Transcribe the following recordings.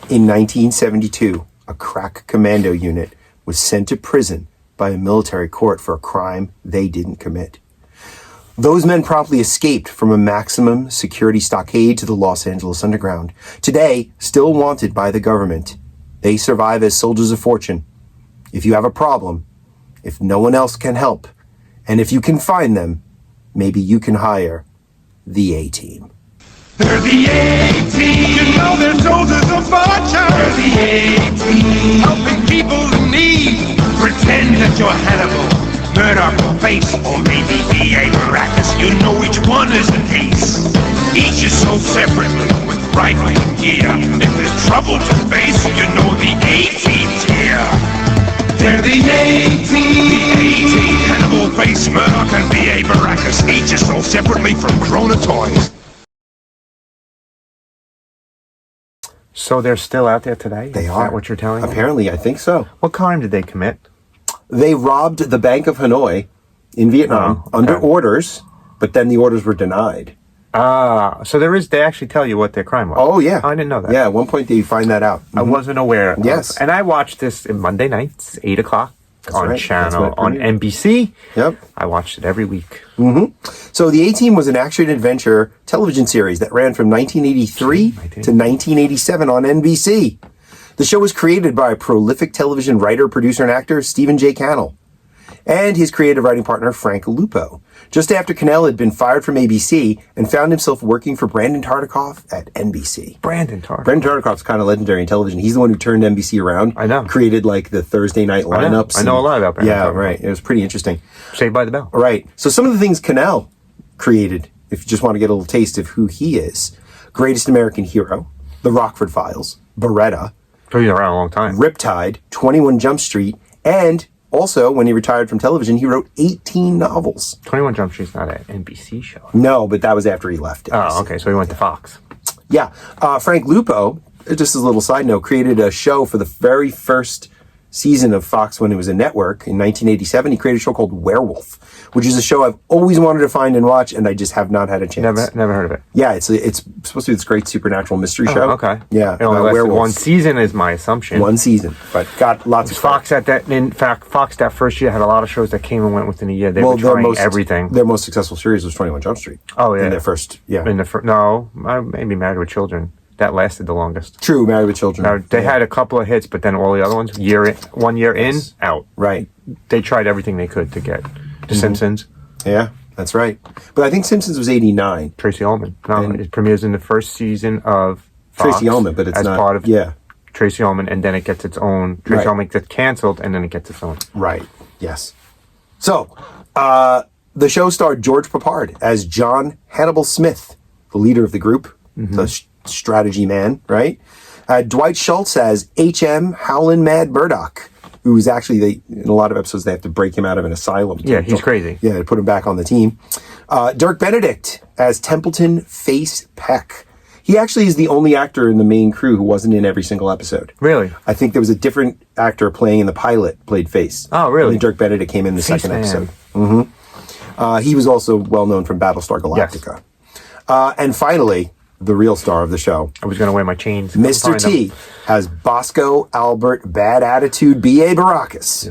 In 1972, a crack commando unit was sent to prison by a military court for a crime they didn't commit. Those men promptly escaped from a maximum security stockade to the Los Angeles underground. Today, still wanted by the government, they survive as soldiers of fortune. If you have a problem, if no one else can help, and if you can find them, maybe you can hire the A-Team. They're the A-Team. You know they're soldiers of fortune. They're the A-Team. Helping people in need. Pretend that you're Hannibal, Murdock, Face, or maybe B.A. Baracus. You know each one is a case. Each is sold separately with rifle and gear. If there's trouble to face, you know the A-Team's here. They're the A-Team. The A-Team. Hannibal, Face, Murdock, and B.A. Baracus. Each is sold separately from Krona Toys. So they're still out there today? They Is are. that what you're telling me? Apparently, I think so. What crime did they commit? They robbed the Bank of Hanoi in Vietnam under orders, but then the orders were denied. So they actually tell you what their crime was. Oh, yeah. I didn't know that. Yeah, at one point they find that out. I wasn't aware. Yes. And I watched this in Monday nights, 8 o'clock on right. channel, That's on right. NBC. Yep. I watched it every week. So the A-Team was an action-adventure television series that ran from 1983 to 1987 on NBC. The show was created by prolific television writer, producer, and actor Stephen J. Cannell and his creative writing partner, Frank Lupo. Just after Cannell had been fired from ABC and found himself working for Brandon Tartikoff at NBC. Brandon Tartikoff. Brandon Tartikoff's kind of legendary in television. He's the one who turned NBC around. I know. Created like the Thursday night lineups. I know a lot about Brandon Yeah, Tartikoff. right. It was pretty interesting. Saved by the Bell. Right. So some of the things Cannell created, if you just want to get a little taste of who he is: Greatest American Hero, The Rockford Files, Beretta, He's been around a long time. Riptide, 21 Jump Street, and also, when he retired from television, he wrote 18 novels. 21 Jump Street's not an NBC show. No, but that was after he left NBC. Oh, okay. So he went to Fox. Yeah. Frank Lupo, just as a little side note, created a show for the very first season of Fox when it was a network in 1987. He created a show called Werewolf, which is a show I've always wanted to find and watch, and I just have not had a chance. Never heard of it. Yeah, it's supposed to be this great supernatural mystery show. Okay. Yeah, It only lasted Werewolf. one season is my assumption. One season, but got lots of Fox in fact, Fox that first year had a lot of shows that came and went within a year. They were trying everything. Their most successful series was 21 Jump Street. Oh, yeah. In their first, maybe Married with Children. That lasted the longest. True, Married with Children. Now, they had a couple of hits, but then all the other ones, 1 year in, out. Right. They tried everything they could to get The Simpsons. Yeah, that's right. But I think Simpsons was 89. Tracy Ullman. No, it premieres in the first season of Fox. Tracy Ullman, but it's as not part of yeah. Tracy Ullman, and then it gets its own. Tracy Ullman gets canceled, and then it gets its own. Right. Yes. So, the show starred George Peppard as John Hannibal Smith, the leader of the group, the strategy man, right? Dwight Schultz as H.M. Howling Mad Murdock, who is actually, in a lot of episodes, they have to break him out of an asylum. Yeah, he's crazy. Yeah, to put him back on the team. Dirk Benedict as Templeton Face Peck. He actually is the only actor in the main crew who wasn't in every single episode. Really? I think there was a different actor playing in the pilot, played Face. Oh, really? And then Dirk Benedict came in the second Faceman. episode. He was also well known from Battlestar Galactica. Yes. And finally, the real star of the show. I was going to wear my chains. Mr. T has Bosco Albert Bad Attitude B.A. Baracus.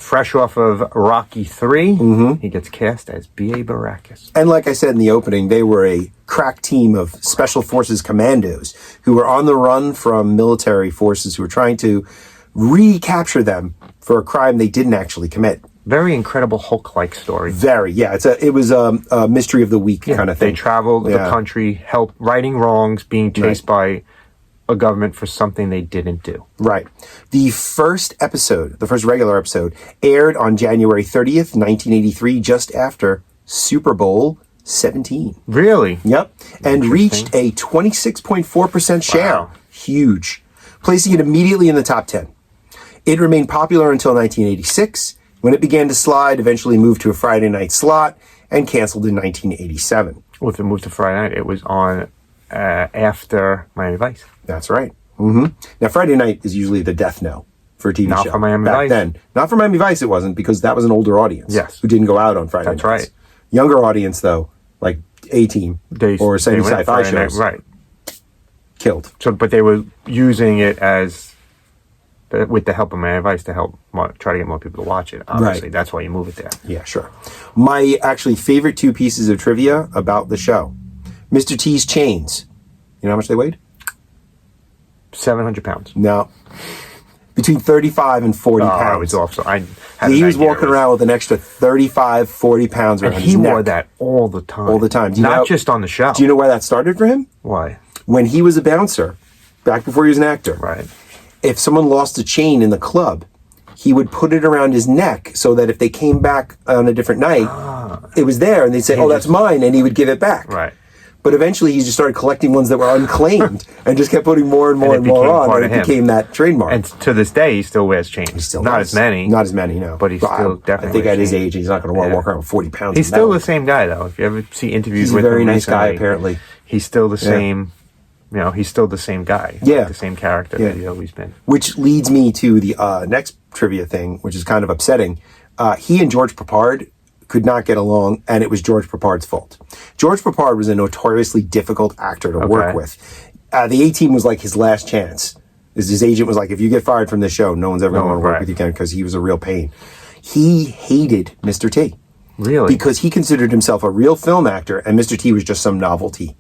Fresh off of Rocky 3, he gets cast as B.A. Baracus. And like I said in the opening, they were a crack team of Special Forces commandos who were on the run from military forces who were trying to recapture them for a crime they didn't actually commit. Very Incredible Hulk-like story. Very, yeah. It was a mystery of the week kind of thing. They traveled the country, righting wrongs, being chased by a government for something they didn't do. Right. The first episode, the first regular episode, aired on January 30th, 1983, just after Super Bowl 17. Really? Yep. And reached a 26.4% share. Wow. Huge. Placing it immediately in the top 10. It remained popular until 1986, when it began to slide, eventually moved to a Friday night slot, and canceled in 1987. Well, if it moved to Friday night, it was on after Miami Vice. That's right. Now, Friday night is usually the death knell for a TV show. Not for Miami Back Vice. then. Not for Miami Vice, it wasn't, because that was an older audience. Yes. Who didn't go out on Friday nights. That's right. Younger audience, though, like ATeam or Semi Sci-Fi shows. Right. Killed. So, but they were using it as, with the help of my advice, to help try to get more people to watch it. Obviously, Right. that's why you move it there. Yeah, sure. My actually favorite 2 pieces of trivia about the show. Mr. T's chains. You know how much they weighed? 700 pounds. No. Between 35 and 40 Oh, pounds. I was off. So I had He an was idea walking it was- around with an extra 35, 40 pounds around And his he neck. wore that all the time. All the time. Do you Not know- just on the show. Do you know where that started for him? Why? When he was a bouncer, back before he was an actor. Right. If someone lost a chain in the club, he would put it around his neck so that if they came back on a different night, it was there, and they'd say, "Oh, that's mine," and he would give it back. Right. But eventually, he just started collecting ones that were unclaimed and just kept putting more and more and, it more became on, part and of it him. became that trademark. And to this day, he still wears chains. He still Not does. as many. Not as many, no. But he's still definitely I think at his chains. age, he's not going to want to walk around with 40 pounds. He's of still metal. the same guy, though. If you ever see interviews He's a with very him nice guy, recently, apparently. he's still the same. You know, he's still the same guy. Yeah. Like the same character Yeah. that he's always been. Which leads me to the next trivia thing, which is kind of upsetting. He and George Peppard could not get along, and it was George Peppard's fault. George Peppard was a notoriously difficult actor to work with. The A-Team was like his last chance. His agent was like, if you get fired from this show, no one's ever going to want to work with you again, because he was a real pain. He hated Mr. T. Really? Because he considered himself a real film actor, and Mr. T was just some novelty.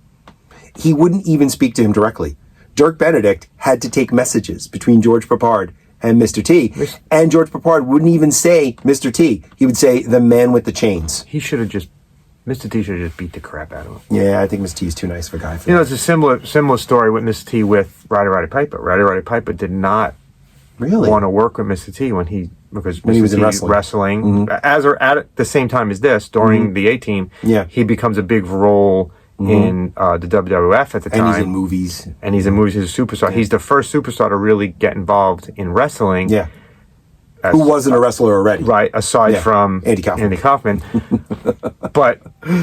He wouldn't even speak to him directly. Dirk Benedict had to take messages between George Peppard and Mr. T, and George Peppard wouldn't even say Mr. T. He would say the man with the chains. He should have just, Mr. T should have just beat the crap out of him. Yeah, I think Mr. T is too nice of a guy for You know, that. it's a similar story with Mr. T with Roddy Piper. Roddy Piper did not Really? want to work with Mr. T because When Mr. he was in T wrestling. Mm-hmm. as or at the same time as this, during the A-Team, Yeah. he becomes a big role in the WWF at the time. And he's in movies. And he's in movies. He's a superstar. He's the first superstar to really get involved in wrestling. Yeah. as- Who wasn't a wrestler already. Right, aside Yeah, from Andy Kaufman. But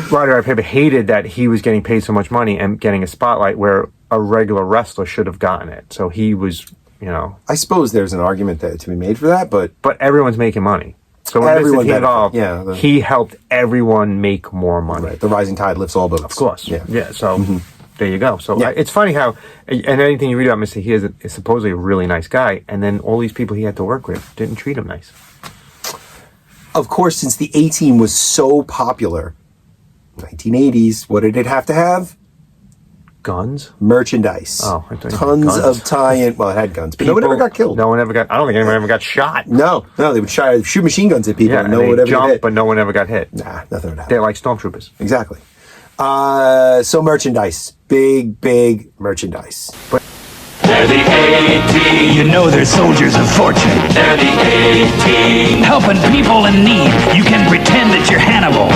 Roddy Piper hated that he was getting paid so much money and getting a spotlight where a regular wrestler should have gotten it. So he was, you know, I suppose there's an argument that, to be made for that, but but everyone's making money. So when Everyone Mr. T involved, benefit, yeah, he helped everyone make more money. right, the rising tide lifts all boats. Of course. Yeah. So there you go. So Yeah. it's funny how, and anything you read about Mr. T is supposedly a really nice guy, and then all these people he had to work with didn't treat him nice. Of course, since the A-Team was so popular, 1980s, what did it have to have? Guns? Merchandise. Oh, I thought you Tons meant guns. of tie-in. Well, it had guns, but no one ever got killed. No one ever got. I don't think anyone ever got shot. No, they would shoot machine guns at people, Yeah, and no and one would they ever get jumped, hit. but no one ever got hit. Nah, nothing would happen. They're like stormtroopers. Exactly. So merchandise, big merchandise. They're the A-Team. You know they're soldiers of fortune. They're the A-Team. Helping people in need. You can pretend that you're Hannibal,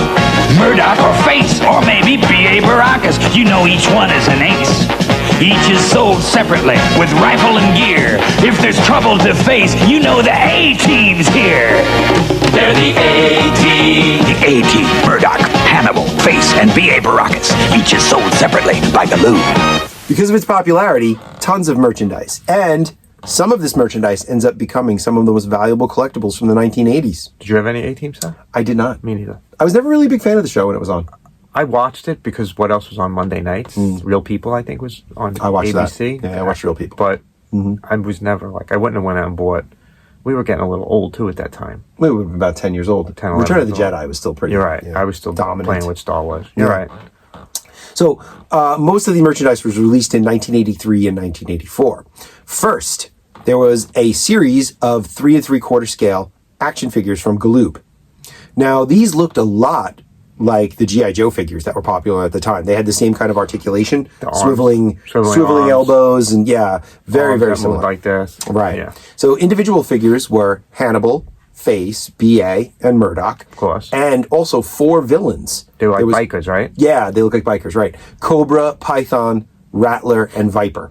Murdock, or Face, or maybe B.A. Baracus. You know each one is an ace. Each is sold separately with rifle and gear. If there's trouble to face, you know the A-Team's here. They're the A-Team. The A-Team, Murdock, Hannibal, Face, and B.A. Baracus. Each is sold separately by Gallobs. Because of its popularity, tons of merchandise. And some of this merchandise ends up becoming some of the most valuable collectibles from the 1980s. Did you have any A-Team stuff? I did not. Me neither. I was never really a big fan of the show when it was on. I watched it because what else was on Monday nights? Real People, I think, was on I watched ABC. that. Yeah, I watched Real People. But I was never like, I wouldn't have went out and bought. We were getting a little old too at that time. We were about 10 years old. 10, Return of the 11 years Jedi was still pretty. You're right. Yeah, I was still dominant. playing with Star Wars. You're Yeah. right. So most of the merchandise was released in 1983 and 1984. First, there was a series of 3 3/4 scale action figures from Gallobs. Now, these looked a lot like the G.I. Joe figures that were popular at the time. They had the same kind of articulation, arms. swiveling arms. elbows, and very Arms that similar. moved like this. Right. Yeah. So individual figures were Hannibal, Face, B.A., and Murdock. Of course. And also 4 villains. They were There like was- bikers, right? Yeah, they look like bikers, right. Cobra, Python, Rattler, and Viper.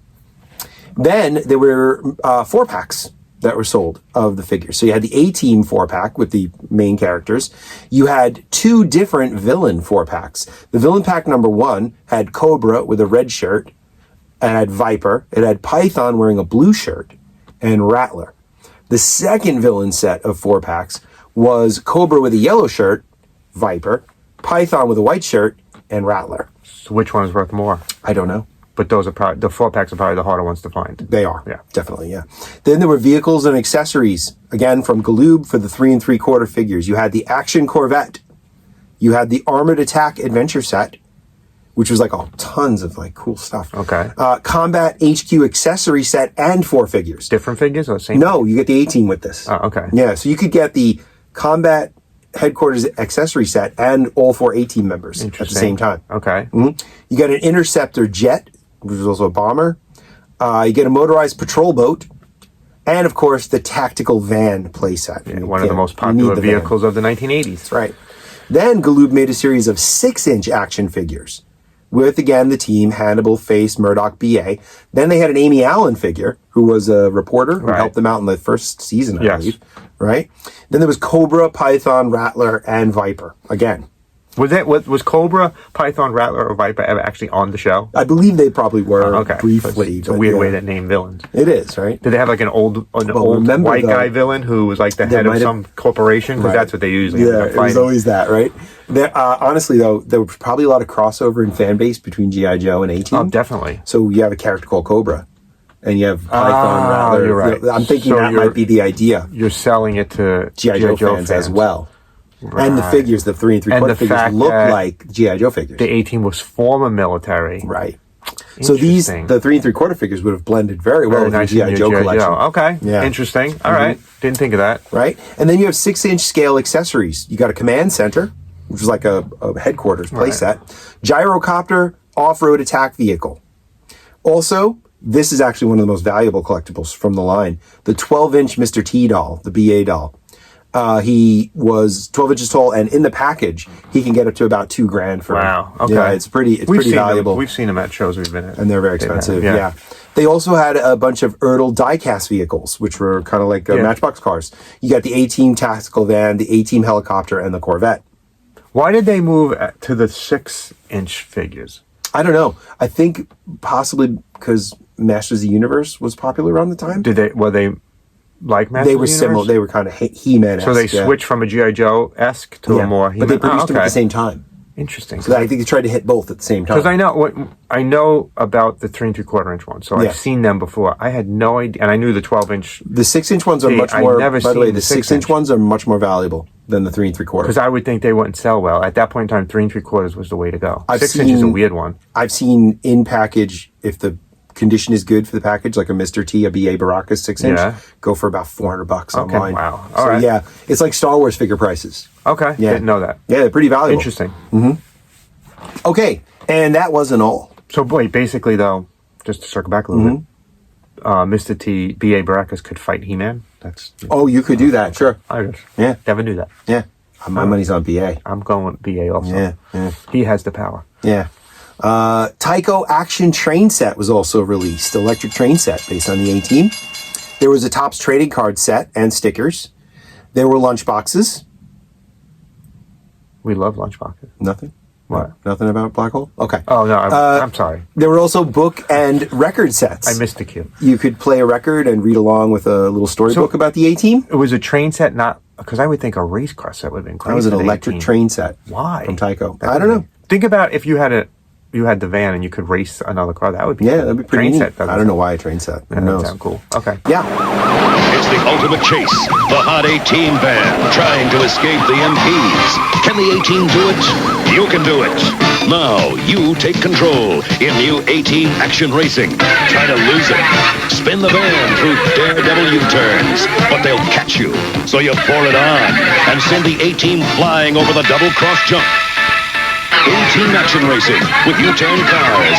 Then there were 4-packs that were sold of the figures. So you had the A-Team 4-pack with the main characters. You had 2 different villain 4-packs. The villain pack number 1 had Cobra with a red shirt. It had Viper. It had Python wearing a blue shirt and Rattler. The second villain set of 4-packs was Cobra with a yellow shirt, Viper, Python with a white shirt, and Rattler. So which one is worth more? I don't know. But those are probably the 4-packs are probably the harder ones to find. They are. Yeah. Definitely, yeah. Then there were vehicles and accessories. Again, from Gallobs for the 3 3/4 figures. You had the Action Corvette. You had the Armored Attack Adventure Set, which was like tons of like cool stuff. Okay. Combat HQ Accessory Set and 4 figures. Different figures or same? No, you get the ATeam with this. Oh, okay. Yeah, so you could get the Combat Headquarters Accessory Set and all 4 ATeam members at the same time. Okay. You get an Interceptor Jet, which is also a bomber. You get a motorized patrol boat. And, of course, the Tactical Van playset. Yeah, one of the most popular vehicles of the 1980s. That's right. Then Gallobs made a series of 6-inch action figures with, again, the team, Hannibal, Face, Murdock, BA. Then they had an Amy Allen figure, who was a reporter who helped them out in the first season, I believe. Right? Then there was Cobra, Python, Rattler, and Viper. Again. Was Cobra, Python, Rattler, or Viper ever actually on the show? I believe they probably were briefly. It's a weird way to name villains. It is, right? Did they have like an old white guy villain who was like the head of some corporation? Because that's what they usually end up it was always that, right? Honestly, though, there was probably a lot of crossover in fan base between G.I. Joe and ATeam. Oh, definitely. So you have a character called Cobra. And you have Python, Rattler. You're right. I'm thinking that might be the idea. You're selling it to G.I. Joe fans as well. Right. And the figures, the 3 3/4 figures, look like G.I. Joe figures. The ATeam was former military. Right. So the 3 3/4 figures would have blended very well with the G.I. Joe collection. Okay. Yeah. Interesting. All right. Didn't think of that. Right. And then you have 6-inch scale accessories. You got a command center, which is like a headquarters playset. Gyrocopter, off-road attack vehicle. Also, this is actually one of the most valuable collectibles from the line. The 12-inch Mr. T doll, the BA doll. He was 12 inches tall, and in the package, he can get up to about $2,000 for. Wow. Okay. Yeah, it's pretty valuable. We've seen them at shows we've been at, and they're very expensive. Yeah. They also had a bunch of Ertl diecast vehicles, which were kind of like Matchbox cars. You got the ATeam tactical van, the ATeam helicopter, and the Corvette. Why did they move to the 6-inch figures? I don't know. I think possibly because Masters of the Universe was popular around the time. Were they like Masters They were similar. They were kind of He-Man-esque. So they switched from a G.I. Joe-esque to a more He-Man. But they produced them at the same time. Interesting. So I think they tried to hit both at the same time. Because I know about the 3 3/4-inch ones, so I've seen them before. I had no idea, and I knew the 12-inch. The 6-inch ones are much more. By the way, the 6-inch ones are much more valuable than the 3 3/4. Because I would think they wouldn't sell well at that point in time. 3 3/4 was the way to go. 6-inch is a weird one. I've seen in package, if the condition is good for the package, like a Mr. T, a BA Baracus 6-inch, go for about $400 online. Wow. All right. Yeah, it's like Star Wars figure prices. Okay. Yeah. Didn't know that. Yeah, they're pretty valuable. Interesting. Okay, and that wasn't all. So, wait, basically, though, just to circle back a little bit, Mr. T, BA Baracus could fight He-Man? You could do that, sure. I just never knew that. Yeah. My money's on BA. I'm going with BA also. Yeah. He has the power. Yeah. Tyco Action Train Set was also released. Electric train set based on the ATeam. There was a Topps trading card set and stickers. There were lunch boxes. We love lunch boxes. Nothing? What? Nothing about Black Hole? Okay. Oh, no, I'm sorry. There were also book and record sets. I missed the cue. You could play a record and read along with a little storybook about the ATeam. It was a train set, not... Because I would think a race car set would have been great. That was an electric train set. Why? From Tyco. I don't know. Think about if you had the van and you could race another car. That would be that'd be pretty train neat. set. I don't know why a train set. Who knows? That sounds cool. Okay. Yeah. It's the ultimate chase. The hot ATeam van trying to escape the MPs. Can the ATeam do it? You can do it. Now you take control in new ATeam action racing. Try to lose it. Spin the van through daredevil U-turns, but they'll catch you. So you pour it on and send the ATeam flying over the double cross jump. ATeam action racing with U-turn cars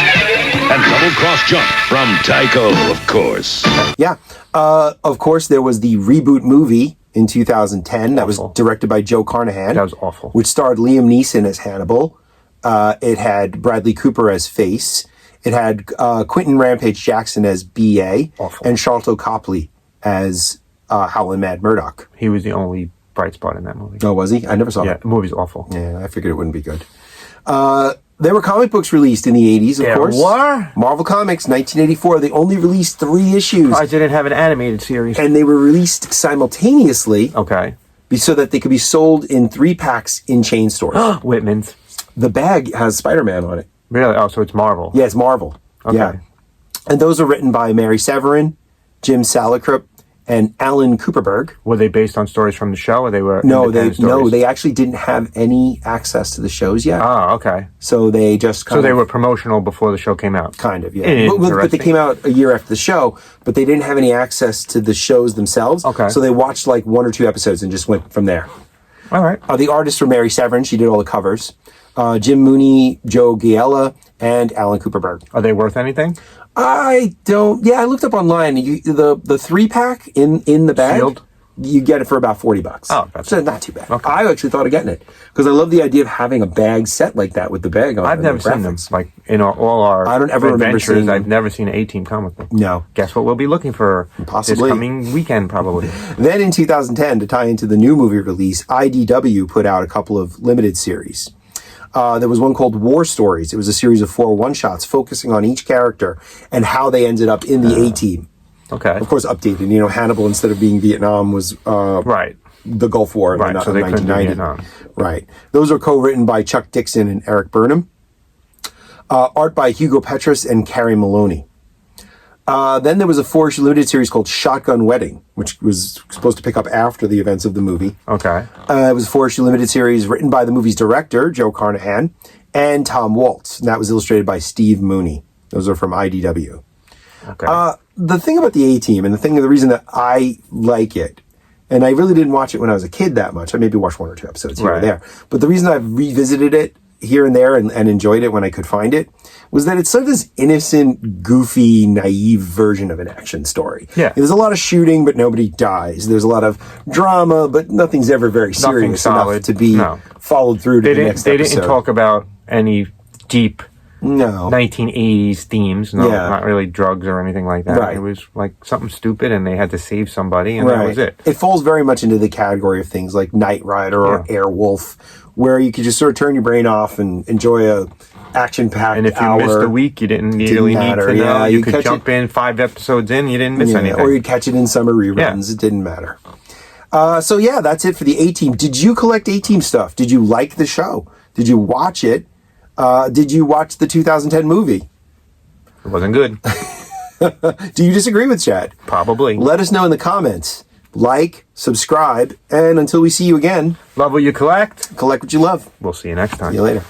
and double cross jump from Tyco, of course. Yeah. Of course, there was the reboot movie in 2010 that was directed by Joe Carnahan. That was awful. Which starred Liam Neeson as Hannibal. It had Bradley Cooper as Face. It had Quentin Rampage Jackson as B.A. and Sharlto Copley as Howling Mad Murdock. He was the only bright spot in that movie. Oh, was he? I never saw it. Yeah, the movie's awful. Yeah, I figured it wouldn't be good. There were comic books released in the 80s, of course. What? Marvel Comics, 1984. They only released 3 issues. I didn't have an animated series. And they were released simultaneously. Okay. So that they could be sold in 3-packs in chain stores. Whitman's. The bag has Spider-Man on it. Really? Oh, so it's Marvel. Yeah, it's Marvel. Okay. Yeah. And those are written by Mary Severin, Jim Salicrup, and Alan Cooperberg. Were they based on stories from the show, or they were independent No, stories? they actually didn't have any access to the shows yet. Oh, okay. So they just So they were promotional before the show came out. kind of, yeah. But they came out a year after the show, but they didn't have any access to the shows themselves. Okay. So they watched like 1 or 2 episodes and just went from there. All right. The artists were Mary Severin. She did all the covers. Jim Mooney, Joe Giella, and Alan Cooperberg. Are they worth anything? I don't. Yeah, I looked up online. The 3-pack in the bag. Sealed? You get it for about $40. Oh, that's so not too bad. Okay. I actually thought of getting it because I love the idea of having a bag set like that with the bag on. I've never seen them. Like in all our I don't ever remember adventures, seeing them. I've never seen an A-Team comic book. No. Guess what we'll be looking for Possibly. this coming weekend, probably. Then in 2010, to tie into the new movie release, IDW put out a couple of limited series. There was one called War Stories. It was a series of 4 one-shots focusing on each character and how they ended up in the A-Team. Okay. Of course, updated. You know, Hannibal, instead of being Vietnam, was Right. the Gulf War in Right, so they couldn't do 1990. Vietnam. Right. Those are co-written by Chuck Dixon and Eric Burnham. Art by Hugo Petrus and Carrie Maloney. Then there was a 4-issue limited series called Shotgun Wedding, which was supposed to pick up after the events of the movie. Okay. It was a 4-issue limited series written by the movie's director, Joe Carnahan, and Tom Waltz. And that was illustrated by Steve Mooney. Those are from IDW. Okay. The thing about the A-Team, and the reason that I like it, and I really didn't watch it when I was a kid that much. I maybe watched 1 or 2 episodes here or Right. there. But the reason I've revisited it here and there and enjoyed it when I could find it was that it's sort of this innocent, goofy, naive version of an action story. Yeah. There's a lot of shooting, but nobody dies. There's a lot of drama, but nothing's ever very serious enough solid. to be No. followed through to They the didn't. next They episode. didn't talk about any deep No. 1980s themes. No, Yeah. not really drugs or anything like that. Right. It was like something stupid, and they had to save somebody, and that was it. It falls very much into the category of things like Knight Rider or Yeah. Airwolf, where you could just sort of turn your brain off and enjoy a action-packed And if you hour. missed a week, you didn't really matter. need to know. Yeah, you you'd could catch jump in 5 episodes in. You didn't miss Yeah, anything. or you'd catch it in summer reruns. Yeah. It didn't matter. So yeah, that's it for the A-Team. Did you collect A-Team stuff? Did you like the show? Did you watch it? Did you watch the 2010 movie? It wasn't good. Do you disagree with Chad? Probably. Let us know in the comments. Like, subscribe, and until we see you again, Love what you collect. collect what you love. We'll see you next time. See you later.